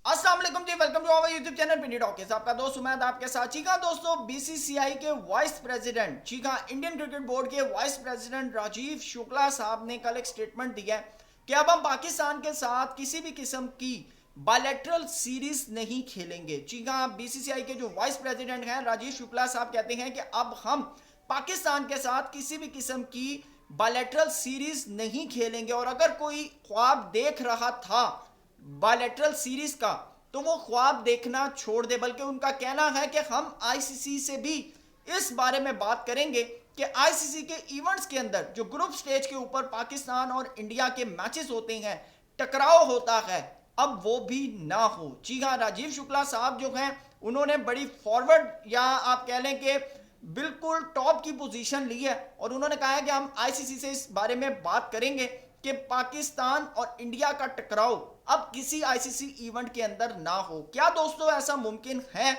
السلام علیکم جی، welcome to our YouTube channel Pindi talkies. آپ کا دوست عمید آپ کے ساتھ. جی ہاں دوستو، بی سی سی آئی کے وائس پریزیڈنٹ، جی ہاں انڈین کرکٹ بورڈ کے وائس پریزیڈنٹ راجیو شکلا صاحب نے کل ایک سٹیٹمنٹ دیا ہے کہ اب ہم پاکستان کے ساتھ کسی بھی قسم کی بائیلیٹرل سیریز نہیں کھیلیں گے. جی ہاں، بی سی سی آئی کے جو وائس پریزیڈنٹ ہیں راجیو شکلا صاحب کہتے ہیں کہ اب ہم پاکستان کے ساتھ کسی بھی قسم کی بائیلیٹرل سیریز نہیں کھیلیں گے، اور اگر کوئی خواب دیکھ رہا تھا بائیلیٹرل سیریز کا تو وہ خواب دیکھنا چھوڑ دے. بلکہ ان کا کہنا ہے کہ ہم آئی سی سی سے بھی اس بارے میں بات کریں گے کہ آئی سی سی کے ایونٹس کے اندر جو گروپ سٹیج کے اوپر پاکستان اور انڈیا کے میچز ہوتے ہیں، ٹکراؤ ہوتا ہے، اب وہ بھی نہ ہو. جی ہاں، راجیو شکلا صاحب جو ہیں انہوں نے بڑی فارورڈ یا آپ کہہ لیں کہ بالکل ٹاپ کی پوزیشن لی ہے، اور انہوں نے کہا ہے کہ ہم آئی سی سی سے اس بارے میں بات کریں گے کہ پاکستان اور انڈیا کا ٹکراؤ اب کسی آئی سی سی ایونٹ کے اندر نہ ہو. کیا دوستو ایسا ممکن ہے؟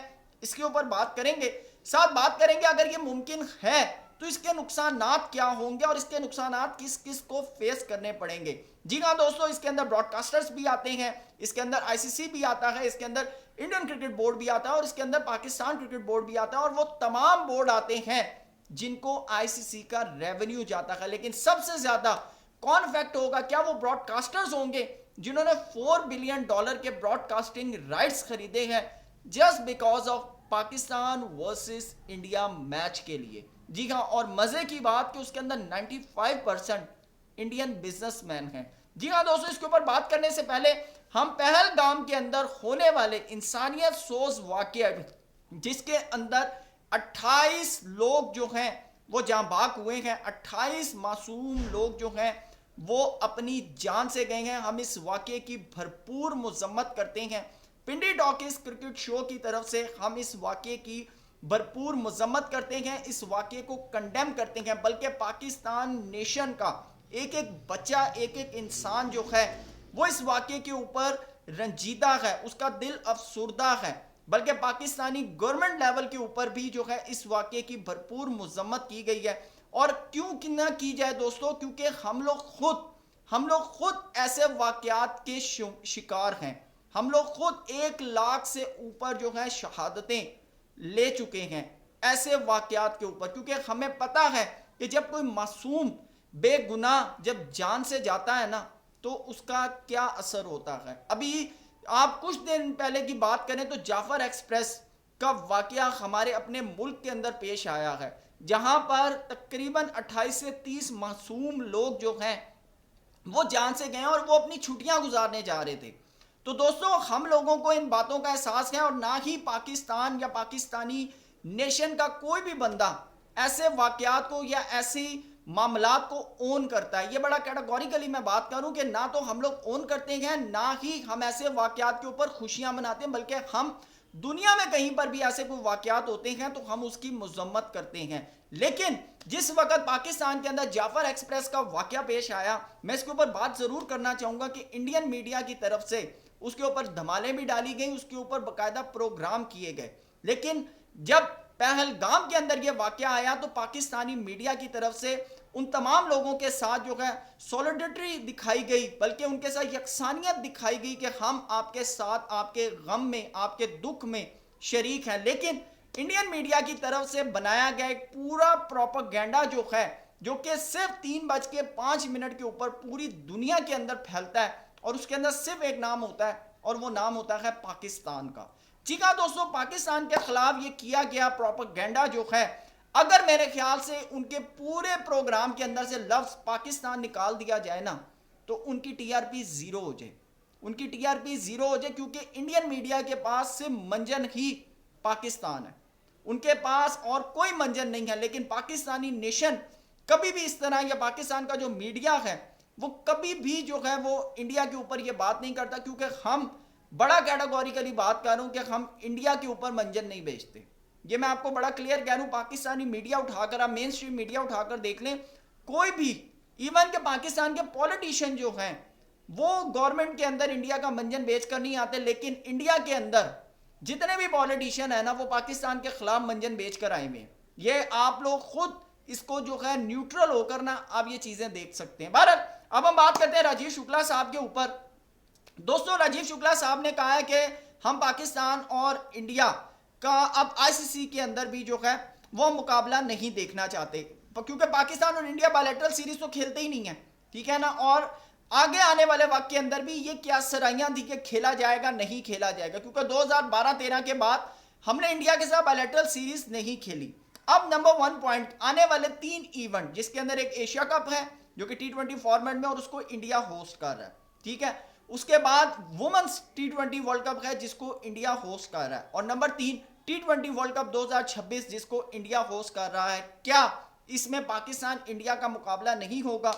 اس کے اوپر بات کریں گے. ساتھ بات کریں گے اگر یہ ممکن ہے تو اس کے نقصانات کیا ہوں گے اور اس کے نقصانات کس کس کو فیس کرنے پڑیں گے. جی ہاں دوستو، اس کے اندر براڈ کاسٹرز بھی آتے ہیں، اس کے اندر آئی سی سی بھی آتا ہے، اس کے اندر انڈین کرکٹ بورڈ بھی آتا ہے، اور اس کے اندر پاکستان کرکٹ بورڈ بھی آتا ہے، اور وہ تمام بورڈ آتے ہیں جن کو آئی سی سی کا ریونیو جاتا ہے. لیکن سب سے زیادہ کون افیکٹ ہوگا؟ کیا وہ براڈ کاسٹرز ہوں گے جنہوں نے $4 بلین کے براڈ کاسٹنگ رائٹس خریدے ہیں just because of Pakistan versus India match کے لیے. جی ہاں، اور مزے کی بات کہ اس کے اندر 95% انڈین بزنس مین ہیں. جی ہاں دوستو، اس کے اوپر بات کرنے سے پہلے ہم پہلگام کے اندر ہونے والے انسانیت سوز واقعہ جس کے اندر 28 لوگ جو ہیں وہ جاں باک ہوئے ہیں، 28 معصوم لوگ جو ہیں وہ اپنی جان سے گئے ہیں، ہم اس واقعے کی بھرپور مذمت کرتے ہیں. پنڈی ٹاکیز کرکٹ شو کی طرف سے ہم اس واقعے کی بھرپور مذمت کرتے ہیں، اس واقعے کو کنڈیم کرتے ہیں. بلکہ پاکستان نیشن کا ایک ایک بچہ، ایک ایک انسان جو ہے وہ اس واقعے کے اوپر رنجیدہ ہے، اس کا دل افسردہ ہے. بلکہ پاکستانی گورنمنٹ لیول کے اوپر بھی جو ہے اس واقعے کی بھرپور مذمت کی گئی ہے. اور کیوں نہ کی جائے دوستو؟ کیونکہ ہم لوگ خود ایسے واقعات کے شکار ہیں. ہم لوگ خود 1 لاکھ سے اوپر جو ہے شہادتیں لے چکے ہیں ایسے واقعات کے اوپر، کیونکہ ہمیں پتا ہے کہ جب کوئی معصوم بے گناہ جب جان سے جاتا ہے نا تو اس کا کیا اثر ہوتا ہے. ابھی آپ کچھ دن پہلے کی بات کریں تو جعفر ایکسپریس کا واقعہ ہمارے اپنے ملک کے اندر پیش آیا ہے، جہاں پر تقریباً 28 سے 30 معصوم لوگ جو ہیں وہ جان سے گئے ہیں اور وہ اپنی چھٹیاں گزارنے جا رہے تھے. تو دوستو، ہم لوگوں کو ان باتوں کا احساس ہے، اور نہ ہی پاکستان یا پاکستانی نیشن کا کوئی بھی بندہ ایسے واقعات کو یا ایسی معاملات کو اون کرتا ہے. یہ بڑا کیٹاگوریکلی میں بات کروں کہ نہ تو ہم لوگ اون کرتے ہیں، نہ ہی ہم ایسے واقعات کے اوپر خوشیاں مناتے ہیں. بلکہ ہم دنیا میں کہیں پر بھی ایسے کوئی واقعات ہوتے ہیں تو ہم اس کی مذمت کرتے ہیں. لیکن جس وقت پاکستان کے اندر جعفر ایکسپریس کا واقعہ پیش آیا، میں اس کے اوپر بات ضرور کرنا چاہوں گا کہ انڈین میڈیا کی طرف سے اس کے اوپر دھمالیں بھی ڈالی گئیں، اس کے اوپر باقاعدہ پروگرام کیے گئے. لیکن جب پہلگام کے اندر یہ واقعہ آیا تو پاکستانی میڈیا کی طرف سے ان تمام لوگوں کے ساتھ جو ہے سولیڈریٹی دکھائی گئی، بلکہ ان کے ساتھ یکسانیت دکھائی گئی کہ ہم آپ کے ساتھ، آپ کے غم میں، آپ کے دکھ میں شریک ہیں. لیکن انڈین میڈیا کی طرف سے بنایا گیا ایک پورا پروپیگنڈا جو ہے، جو کہ صرف 3:05 کے اوپر پوری دنیا کے اندر پھیلتا ہے، اور اس کے اندر صرف ایک نام ہوتا ہے، اور وہ نام ہوتا ہے پاکستان کا. جی ہاں دوستو، پاکستان کے خلاف یہ کیا گیا پروپیگنڈا جو ہے، اگر میرے خیال سے ان کے پورے پروگرام کے اندر سے لفظ پاکستان نکال دیا جائے نا تو ان کی ٹی آر پی زیرو ہو جائے، ان کی ٹی آر پی زیرو ہو جائے. کیونکہ انڈین میڈیا کے پاس صرف منجن ہی پاکستان ہے، ان کے پاس اور کوئی منجن نہیں ہے. لیکن پاکستانی نیشن کبھی بھی اس طرح، یا پاکستان کا جو میڈیا ہے وہ کبھی بھی جو ہے وہ انڈیا کے اوپر یہ بات نہیں کرتا، کیونکہ ہم بڑا کیٹاگوریکلی بات کر رہا ہوں کہ ہم انڈیا کے اوپر منجن نہیں بیچتے. یہ میں آپ کو بڑا کلیئر کہہ رہا ہوں. پاکستانی میڈیا اٹھا کر، آپ مین سٹریم میڈیا اٹھا کر دیکھ لیں، کوئی بھی ایون کہ پاکستان کے پولیٹیشین جو ہیں وہ گورنمنٹ کے اندر انڈیا کا منجن بیچ کر نہیں آتے. لیکن انڈیا کے اندر جتنے بھی پولیٹیشین ہیں نا وہ پاکستان کے خلاف منجن بیچ کر آئے ہوئے. یہ آپ لوگ خود اس کو جو ہے نیوٹرل ہو کر نا آپ یہ چیزیں دیکھ سکتے ہیں. بہرحال اب ہم بات کرتے ہیں راجیو شکلا صاحب کے اوپر. دوستوں راجیو شکلا صاحب نے کہا ہے کہ ہم پاکستان اور انڈیا کا اب آئی سی سی کے اندر بھی جو ہے وہ مقابلہ نہیں دیکھنا چاہتے، کیونکہ پاکستان اور انڈیا بائلیٹرل سیریز تو کھیلتے ہی نہیں ہیں، ٹھیک ہے نا، اور آگے آنے والے وقت کے اندر بھی یہ کیا سرائیاں دی کہ کھیلا جائے گا نہیں کھیلا جائے گا، کیونکہ 2012-13 کے بعد ہم نے انڈیا کے ساتھ بائلیٹرل سیریز نہیں کھیلی۔ اب نمبر 1 پوائنٹ، آنے والے 3 ایونٹ جس کے اندر ایک ایشیا کپ ہے جو کہ T20 فارمیٹ میں اور اس کو انڈیا ہوسٹ کر رہا ہے، ٹھیک ہے، اس کے بعد وومنس T20 ورلڈ کپ ہے جس کو انڈیا ہوسٹ کر رہا ہے، اور نمبر 3 T20 ورلڈ کپ 2026 جس کو انڈیا ہوسٹ کر رہا ہے۔ کیا اس میں پاکستان انڈیا کا مقابلہ نہیں ہوگا؟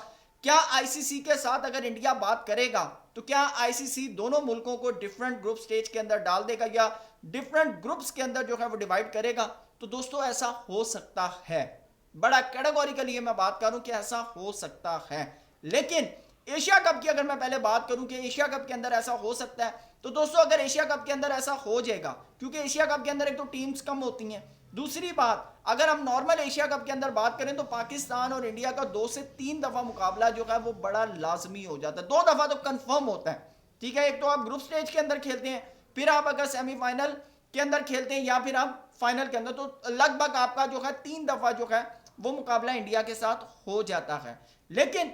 کیا آئی سی سی کے ساتھ اگر انڈیا بات کرے گا تو کیا آئی سی سی دونوں ملکوں کو ڈیفرنٹ گروپ سٹیج کے اندر ڈال دے گا یا ڈیفرنٹ گروپس کے اندر جو ہے وہ ڈیوائیڈ کرے گا؟ تو دوستو ایسا ہو سکتا ہے، بڑا کیٹیگوریکلی میں بات کروں کہ ایسا ہو سکتا ہے، لیکن ایشیا کپ کی اگر میں پہلے بات کروں کہ ایشیا کپ کے اندر ایسا ہو سکتا ہے تو دوستو اگر ایشیا کپ کے اندر ایسا ہو جائے گا، کیونکہ ایشیا کپ کے اندر ایک تو ٹیمز کم ہوتی ہیں، دوسری بات اگر ہم نارمل ایشیا کپ کے اندر بات کریں تو پاکستان اور انڈیا کا 2 سے 3 دفعہ مقابلہ جو ہے وہ بڑا لازمی ہو جاتا ہے، 2 دفعہ تو کنفرم ہوتا ہے، ٹھیک ہے، ایک تو آپ گروپ سٹیج کے اندر کھیلتے ہیں، پھر آپ اگر سیمی فائنل کے اندر کھیلتے ہیں یا پھر آپ فائنل کے اندر، تو لگ بھگ آپ کا جو ہے 3 دفعہ جو ہے وہ مقابلہ انڈیا کے ساتھ ہو جاتا ہے۔ لیکن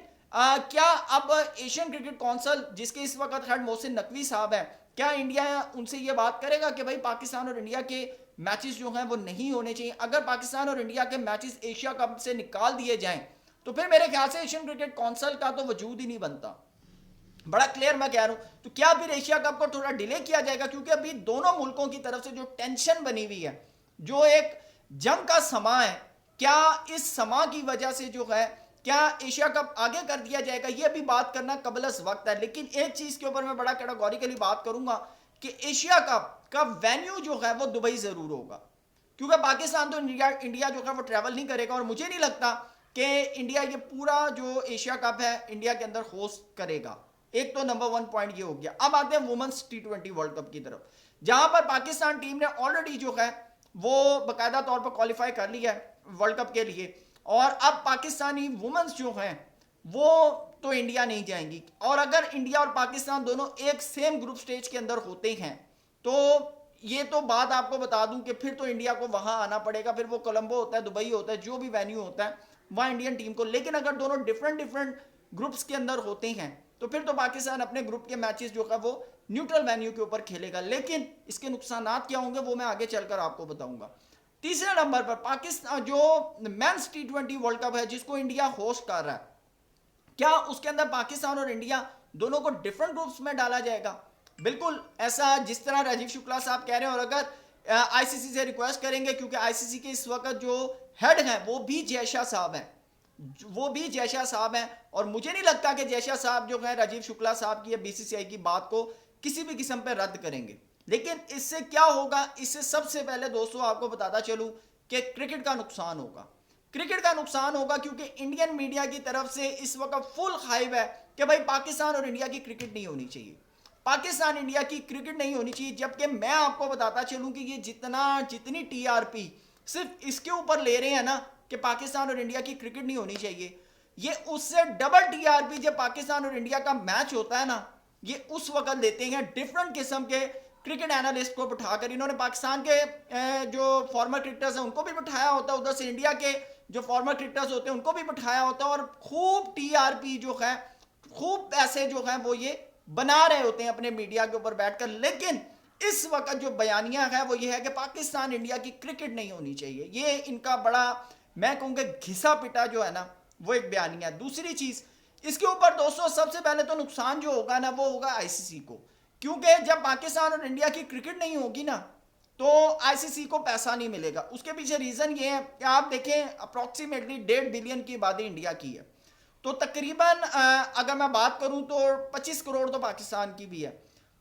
کیا اب ایشین کرکٹ کونسل جس کے اس وقت ہیڈ محسن نقوی صاحب ہیں، کیا انڈیا ان سے یہ بات کرے گا کہ بھائی پاکستان اور انڈیا کے میچز جو ہیں وہ نہیں ہونے چاہیے؟ اگر پاکستان اور انڈیا کے میچز ایشیا کپ سے نکال دیے جائیں تو پھر میرے خیال سے ایشین کرکٹ کونسل کا تو وجود ہی نہیں بنتا، بڑا کلیئر میں کہہ رہا ہوں۔ تو کیا پھر ایشیا کپ کو تھوڑا ڈیلے کیا جائے گا؟ کیونکہ ابھی دونوں ملکوں کی طرف سے جو ٹینشن بنی ہوئی ہے، جو ایک جنگ کا سما ہے، کیا اس سما کی وجہ سے جو ہے کیا ایشیا کپ آگے کر دیا جائے گا؟ یہ بھی بات کرنا قبل از وقت ہے، لیکن ایک چیز کے اوپر میں بڑا کیٹیگوریکلی بات کروں گا کہ ایشیا کپ کا وینیو جو ہے وہ دبئی ضرور ہوگا، کیونکہ پاکستان تو انڈیا جو ہے وہ ٹریول نہیں کرے گا، اور مجھے نہیں لگتا کہ انڈیا یہ پورا جو ایشیا کپ ہے انڈیا کے اندر ہوسٹ کرے گا۔ ایک تو نمبر 1 پوائنٹ یہ ہو گیا۔ اب آتے ہیں وومنس T20 ورلڈ کپ کی طرف، جہاں پر پاکستان ٹیم نے آلریڈی جو ہے وہ باقاعدہ طور پر کوالیفائی کر لیا ہے ورلڈ کپ کے لیے، اور اب پاکستانی وومنس جو ہیں وہ تو انڈیا نہیں جائیں گی، اور اگر انڈیا اور پاکستان دونوں ایک سیم گروپ سٹیج کے اندر ہوتے ہیں تو یہ تو بات آپ کو بتا دوں کہ پھر تو انڈیا کو وہاں آنا پڑے گا، پھر وہ کولمبو ہوتا ہے، دبئی ہوتا ہے، جو بھی وینیو ہوتا ہے وہاں انڈین ٹیم کو، لیکن اگر دونوں ڈیفرنٹ گروپس کے اندر ہوتے ہیں تو پھر تو پاکستان اپنے گروپ کے میچز جو ہے وہ نیوٹرل وینیو کے اوپر کھیلے گا، لیکن اس کے نقصانات کیا ہوں گے وہ میں آگے چل کر آپ کو بتاؤں گا۔ تیسرے نمبر پر پاکستان جو مینس T20 ورلڈ کپ ہے جس کو انڈیا ہوسٹ کر رہا ہے، کیا اس کے اندر پاکستان اور انڈیا دونوں کو ڈیفرنٹ گروپس میں ڈالا جائے گا؟ بالکل ایسا جس طرح راجیو شکلا صاحب کہہ رہے ہیں، اور اگر آئی سی سی سے ریکویسٹ کریں گے، کیونکہ آئی سی سی کے اس وقت جو ہیڈ ہیں وہ بھی جے شاہ صاحب ہیں، اور مجھے نہیں لگتا کہ جے شاہ صاحب جو ہے راجیو شکلا صاحب کی یا بی سی سی آئی کی بات کو کسی بھی قسم پہ رد کریں گے۔ لیکن اس سے کیا ہوگا؟ اس سے سب سے پہلے دوستوں آپ کو بتاتا چلوں کہ کرکٹ کا نقصان ہوگا، کیونکہ انڈین میڈیا کی طرف سے اس وقت فل ہائپ ہے کہ بھائی پاکستان اور انڈیا کی کرکٹ نہیں ہونی چاہیے، پاکستان انڈیا کی کرکٹ نہیں ہونی چاہیے، جبکہ میں آپ کو بتاتا چلوں کہ یہ جتنی ٹی آر پی صرف اس کے اوپر لے رہے ہیں نا کہ پاکستان اور انڈیا کی کرکٹ نہیں ہونی چاہیے، یہ اس سے ڈبل ٹی آر پی جب پاکستان اور انڈیا کا میچ ہوتا ہے نا، یہ اس وقت لیتے ہیں ڈیفرنٹ قسم کے کرکٹ اینالسٹ کو بٹھا کر۔ انہوں نے پاکستان کے جو فارمر کرکٹرز ہیں ان کو بھی بٹھایا ہوتا ہے، ادھر سے انڈیا کے جو فارمر کرکٹرز ہوتے ہیں ان کو بھی بٹھایا ہوتا ہے، اور خوب ٹی آر پی جو ہے، خوب پیسے جو ہیں وہ یہ بنا رہے ہوتے ہیں اپنے میڈیا کے اوپر بیٹھ کر، لیکن اس وقت جو بیانیہ ہے وہ یہ ہے کہ پاکستان انڈیا کی کرکٹ نہیں ہونی چاہیے۔ یہ ان کا بڑا میں کہوں کہ گھسا پٹا جو ہے نا وہ ایک بیانیہ ہے۔ دوسری چیز اس کے اوپر دوستوں سب سے پہلے تو نقصان جو ہوگا نا وہ ہوگا آئی سی سی کو، کیونکہ جب پاکستان اور انڈیا کی کرکٹ نہیں ہوگی نا تو آئی سی سی کو پیسہ نہیں ملے گا۔ اس کے پیچھے ریزن یہ ہے کہ آپ دیکھیں اپروکسیمیٹلی 1.5 بلین کی آبادی انڈیا کی ہے، تو تقریباً اگر میں بات کروں تو 25 کروڑ تو پاکستان کی بھی ہے،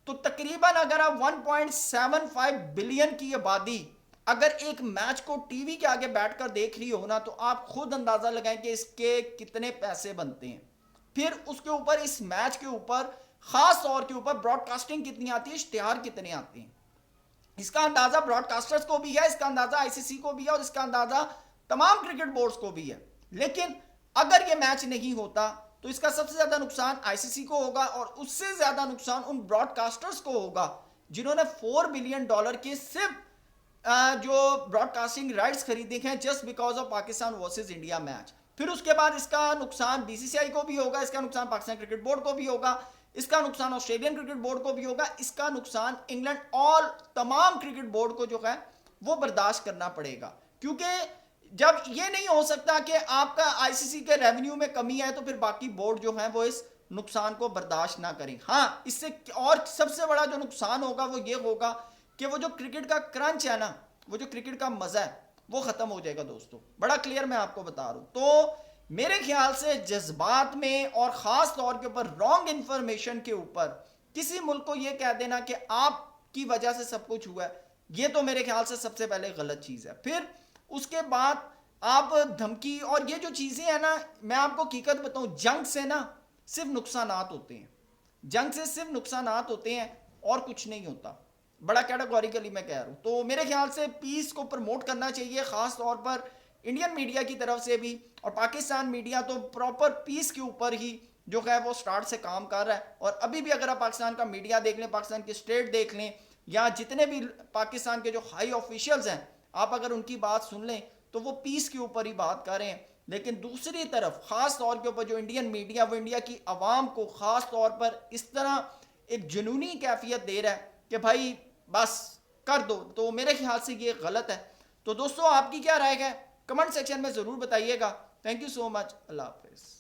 تو تقریباً اگر آپ 1.75 بلین کی آبادی اگر ایک میچ کو ٹی وی کے آگے بیٹھ کر دیکھ رہی ہو نا تو آپ خود اندازہ لگائیں کہ اس کے کتنے پیسے بنتے ہیں، پھر اس کے اوپر اس میچ کے اوپر خاص طور کے اوپر براڈ کاسٹنگ کتنی آتی ہے، اشتہار کتنے آتے ہیں، اس کا اندازہ براڈ کاسٹرز کو بھی ہے، اس کا اندازہ آئی سی سی کو بھی ہے، اور اس کا اندازہ تمام کرکٹ بورڈز کو بھی ہے۔ لیکن اگر یہ میچ نہیں ہوتا تو اس کا سب سے زیادہ نقصان ICC کو ہوگا اور اس سے زیادہ نقصان ان براڈ کاسٹرز کو ہوگا جنہوں نے $4 بلین کے صرف جو براڈ کاسٹنگ رائٹس خریدے ہیں just because of Pakistan versus India match. پھر اس کے بعد اس کا نقصان BCCI کو بھی ہوگا, اس کا نقصان پاکستان کرکٹ بورڈ کو بھی ہوگا, اس کا نقصان آسٹریلین کرکٹ بورڈ کو بھی ہوگا, اس کا نقصان انگلینڈ اور تمام کرکٹ بورڈ کو جو ہے وہ برداشت کرنا پڑے گا. کیونکہ جب یہ نہیں ہو سکتا کہ آپ کا ICC کے ریونیو میں کمی ہے تو پھر باقی بورڈ جو ہیں وہ اس نقصان کو برداشت نہ کریں. ہاں اس سے اور سب سے بڑا جو نقصان ہوگا وہ یہ ہوگا کہ وہ جو کرکٹ کا کرنچ ہے نا, وہ جو کرکٹ کا مزہ ہے وہ ختم ہو جائے گا دوستو. بڑا کلیئر میں آپ کو بتا رہا ہوں. تو میرے خیال سے جذبات میں اور خاص طور کے اوپر رانگ انفارمیشن کے اوپر کسی ملک کو یہ کہہ دینا کہ آپ کی وجہ سے سب کچھ ہوا ہے, یہ تو میرے خیال سے سب سے پہلے غلط چیز ہے. پھر اس کے بعد آپ دھمکی اور یہ جو چیزیں ہیں نا, میں آپ کو حقیقت بتاؤں, جنگ سے نا صرف نقصانات ہوتے ہیں, جنگ سے صرف نقصانات ہوتے ہیں اور کچھ نہیں ہوتا. بڑا کیٹاگوریکلی میں کہہ رہا ہوں. تو میرے خیال سے پیس کو پروموٹ کرنا چاہیے خاص طور پر انڈین میڈیا کی طرف سے بھی, اور پاکستان میڈیا تو پراپر پیس کے اوپر ہی جو ہے وہ سٹارٹ سے کام کر رہا ہے. اور ابھی بھی اگر آپ پاکستان کا میڈیا دیکھ لیں, پاکستان کی اسٹیٹ دیکھ لیں, یا جتنے بھی پاکستان کے جو ہائی آفیشلز ہیں آپ اگر ان کی بات سن لیں تو وہ پیس کے اوپر ہی بات کر رہے ہیں. لیکن دوسری طرف خاص طور کے اوپر جو انڈین میڈیا وہ انڈیا کی عوام کو خاص طور پر اس طرح ایک جنونی کیفیت دے رہا ہے کہ بھائی بس کر دو. تو میرے خیال سے یہ غلط ہے. تو دوستو آپ کی کیا رائے ہے کمنٹ سیکشن میں ضرور بتائیے گا. تھینک یو سو مچ. اللہ حافظ.